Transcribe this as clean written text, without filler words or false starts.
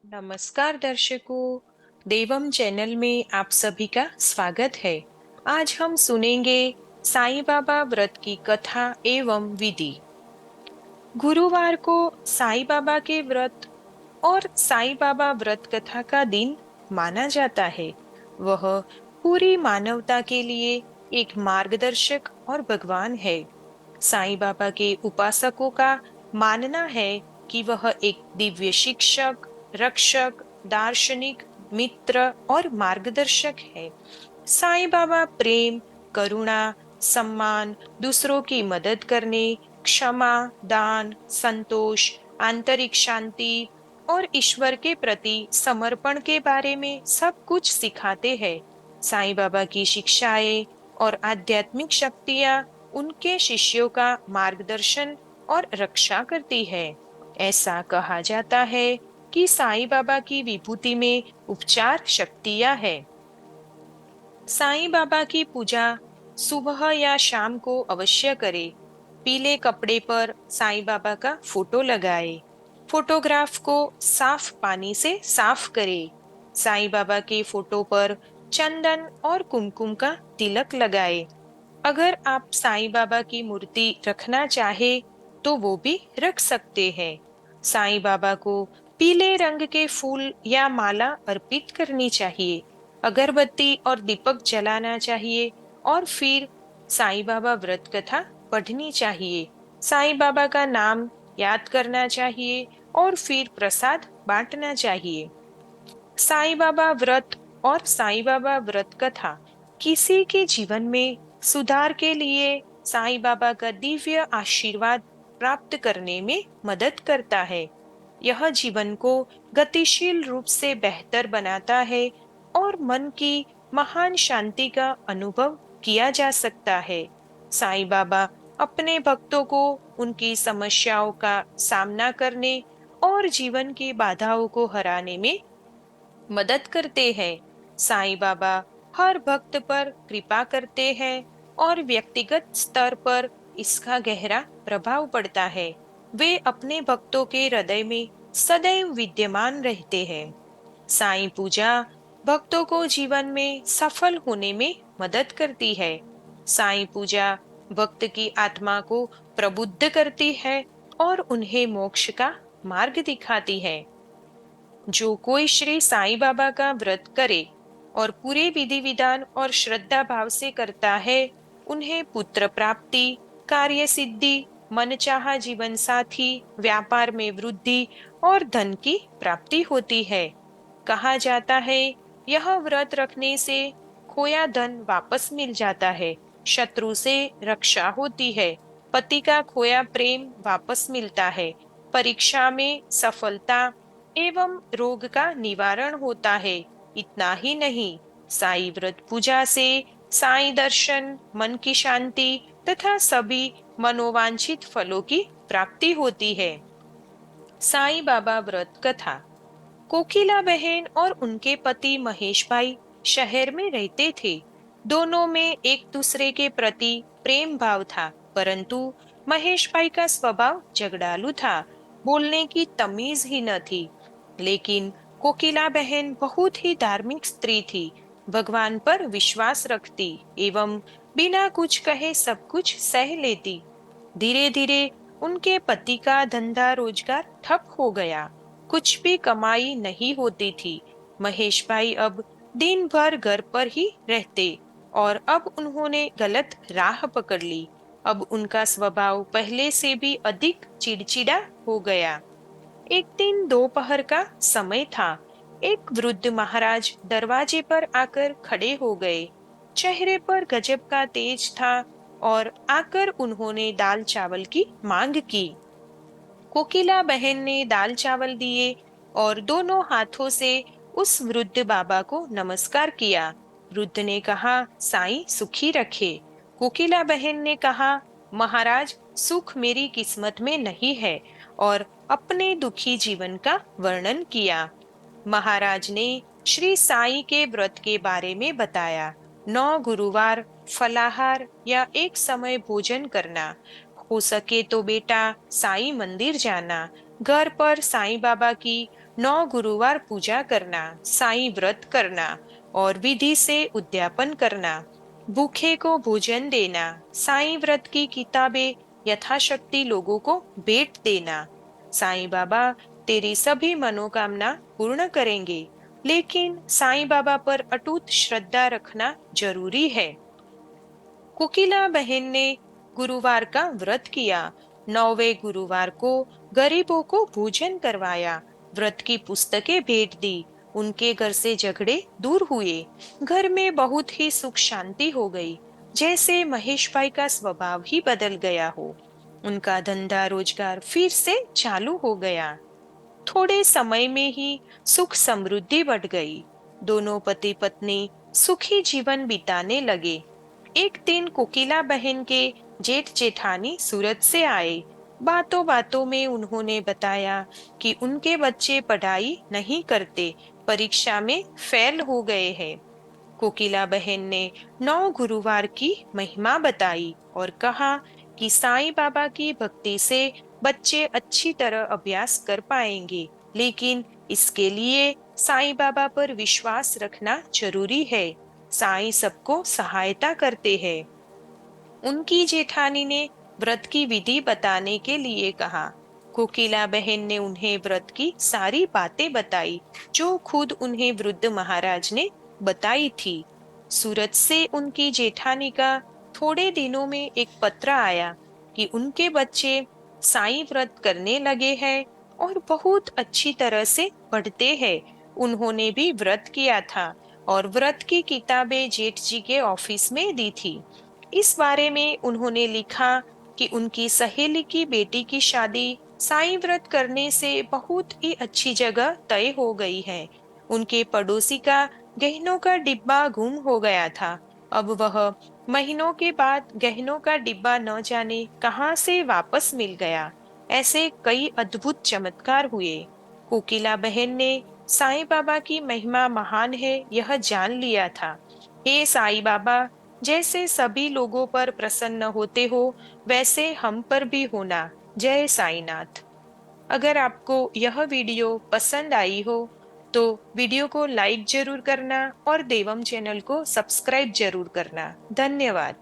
नमस्कार दर्शकों, देवम चैनल में आप सभी का स्वागत है। आज हम सुनेंगे साईं बाबा व्रत की कथा एवं विधि। गुरुवार को साईं बाबा के व्रत और साईं बाबा व्रत कथा का दिन माना जाता है। वह पूरी मानवता के लिए एक मार्गदर्शक और भगवान है। साईं बाबा के उपासकों का मानना है कि वह एक दिव्य शिक्षक, रक्षक, दार्शनिक, मित्र और मार्गदर्शक है। साईं बाबा प्रेम, करुणा, सम्मान, दूसरों की मदद करने, क्षमा, दान, संतोष, आंतरिक शांति और ईश्वर के प्रति समर्पण के बारे में सब कुछ सिखाते हैं। साईं बाबा की शिक्षाएं और आध्यात्मिक शक्तियां उनके शिष्यों का मार्गदर्शन और रक्षा करती है। ऐसा कहा जाता है कि साईं बाबा की विभूति में उपचार शक्तियां है। साईं बाबा की पूजा सुबह या शाम को अवश्य करें। पीले कपड़े पर साईं बाबा का फोटो लगाए। फोटोग्राफ को साफ पानी से साफ करें। साईं बाबा के फोटो पर चंदन और कुमकुम का तिलक लगाए। अगर आप साईं बाबा की मूर्ति रखना चाहे तो वो भी रख सकते हैं। साईं बाबा को पीले रंग के फूल या माला अर्पित करनी चाहिए। अगरबत्ती और दीपक जलाना चाहिए और फिर साईं बाबा व्रत कथा पढ़नी चाहिए। साईं बाबा का नाम याद करना चाहिए और फिर प्रसाद बांटना चाहिए। साईं बाबा व्रत और साईं बाबा व्रत कथा किसी के जीवन में सुधार के लिए साईं बाबा का दिव्य आशीर्वाद प्राप्त करने में मदद करता है। यह जीवन को गतिशील रूप से बेहतर बनाता है और मन की महान शांति का अनुभव किया जा सकता है। साईं बाबा अपने भक्तों को उनकी समस्याओं का सामना करने और जीवन की बाधाओं को हराने में मदद करते हैं। साईं बाबा हर भक्त पर कृपा करते हैं और व्यक्तिगत स्तर पर इसका गहरा प्रभाव पड़ता है। वे अपने भक्तों के हृदय में सदैव विद्यमान रहते हैं। साईं पूजा भक्तों को जीवन में सफल होने में मदद करती है। साईं पूजा भक्त की आत्मा को प्रबुद्ध करती है और उन्हें मोक्ष का मार्ग दिखाती है। जो कोई श्री साईं बाबा का व्रत करे और पूरे विधि विधान और श्रद्धा भाव से करता है, उन्हें पुत्र प्राप्ति, कार्य सिद्धि, मनचाहा जीवन साथी, व्यापार में वृद्धि और धन की प्राप्ति होती है। कहा जाता है, यह व्रत रखने से खोया धन वापस मिल जाता है, शत्रु से रक्षा होती है, पति का खोया प्रेम वापस मिलता है, परीक्षा में सफलता एवं रोग का निवारण होता है। इतना ही नहीं, साई व्रत पूजा से साई दर्शन, मन की शांति तथा सभी मनोवांछित फलों की प्राप्ति होती है। साईं बाबा व्रत कथा। कोकिला बहन और उनके पति महेश भाई शहर में रहते थे। दोनों में एक दूसरे के प्रति प्रेम भाव था, परंतु महेश भाई का स्वभाव झगड़ालू था, बोलने की तमीज ही न थी। लेकिन कोकिला बहन बहुत ही धार्मिक स्त्री थी, भगवान पर विश्वास रखती एवं बिना कुछ कहे सब कुछ सह लेती। धीरे धीरे उनके पति का धंधा रोजगार ठप हो गया, कुछ भी कमाई नहीं होती थी। महेश भाई अब दिन भर घर पर ही रहते और अब उन्होंने गलत राह पकड़ ली। अब उनका स्वभाव पहले से भी अधिक चिड़चिड़ा हो गया। एक दिन दोपहर का समय था। एक वृद्ध महाराज दरवाजे पर आकर खड़े हो गए। चेहरे पर गजब का तेज था और आकर उन्होंने दाल चावल की मांग की। कोकिला बहन ने दाल चावल दिए और दोनों हाथों से उस वृद्ध बाबा को नमस्कार किया। वृद्ध ने कहा, साईं सुखी रखे। कोकिला बहन ने कहा, महाराज सुख मेरी किस्मत में नहीं है, और अपने दुखी जीवन का वर्णन किया। महाराज ने श्री साईं के व्रत के बारे में बताया। 9 गुरुवार फलाहार या एक समय भोजन करना, हो सके तो बेटा साईं मंदिर जाना, घर पर साईं बाबा की 9 गुरुवार पूजा करना, साईं व्रत करना और विधि से उद्यापन करना, भूखे को भोजन देना, साईं व्रत की किताबें यथाशक्ति लोगों को भेंट देना। साईं बाबा तेरी सभी मनोकामना पूर्ण करेंगे, लेकिन साईं बाबा पर अटूट श्रद्धा रखना जरूरी है। कोकिला बहन ने गुरुवार का व्रत किया। 9वें गुरुवार को गरीबों को भोजन करवाया, व्रत की पुस्तकें भेंट दी। उनके घर से झगड़े दूर हुए, घर में बहुत ही सुख शांति हो गई, जैसे महेश भाई का स्वभाव ही बदल गया हो। उनका धंधा रोजगार फिर से चालू हो गया। थोड़े समय में ही सुख समृद्धि बढ़ गई। दोनों पति पत्नी सुखी जीवन बिताने लगे। एक दिन कोकिला बहन के जेठ जेठानी सूरत से आए। बातों बातों में उन्होंने बताया कि उनके बच्चे पढ़ाई नहीं करते, परीक्षा में फेल हो गए हैं। कोकिला बहन ने 9 गुरुवार की महिमा बताई और कहा कि साईं बाबा की भक्ति से बच्चे अच्छी तरह अभ्यास कर पाएंगे, लेकिन इसके लिए साईं बाबा पर विश्वास रखना जरूरी है। साईं सबको सहायता करते हैं। उनकी जेठानी ने व्रत की विधि बताने के लिए कहा। कोकिला बहन ने उन्हें व्रत की सारी बातें बताई, जो खुद उन्हें वृद्ध महाराज ने बताई थी। सूरत से उनकी जेठानी का थोड़े दिनों में एक पत्र आया कि उनके बच्चे साईं व्रत करने लगे हैं और बहुत अच्छी तरह से पढ़ते हैं। उन्होंने भी व्रत किया था और व्रत की किताबें जेठ जी के ऑफिस में दी थी। इस बारे में उन्होंने लिखा कि उनकी सहेली की बेटी की शादी साईं व्रत करने से बहुत ही अच्छी जगह तय हो गई है। उनके पड़ोसी का गहनों का डिब्बा गुम हो गया था। अब वह महीनों के बाद गहनों का डिब्बा न जाने कहां से वापस मिल गया। ऐसे कई अद्भुत चमत्कार हुए। कोकिला बहन ने साईं बाबा की महिमा महान है यह जान लिया था। हे साईं बाबा, जैसे सभी लोगों पर प्रसन्न होते हो, वैसे हम पर भी होना। जय साईनाथ। अगर आपको यह वीडियो पसंद आई हो तो वीडियो को लाइक जरूर करना और देवम चैनल को सब्सक्राइब जरूर करना। धन्यवाद।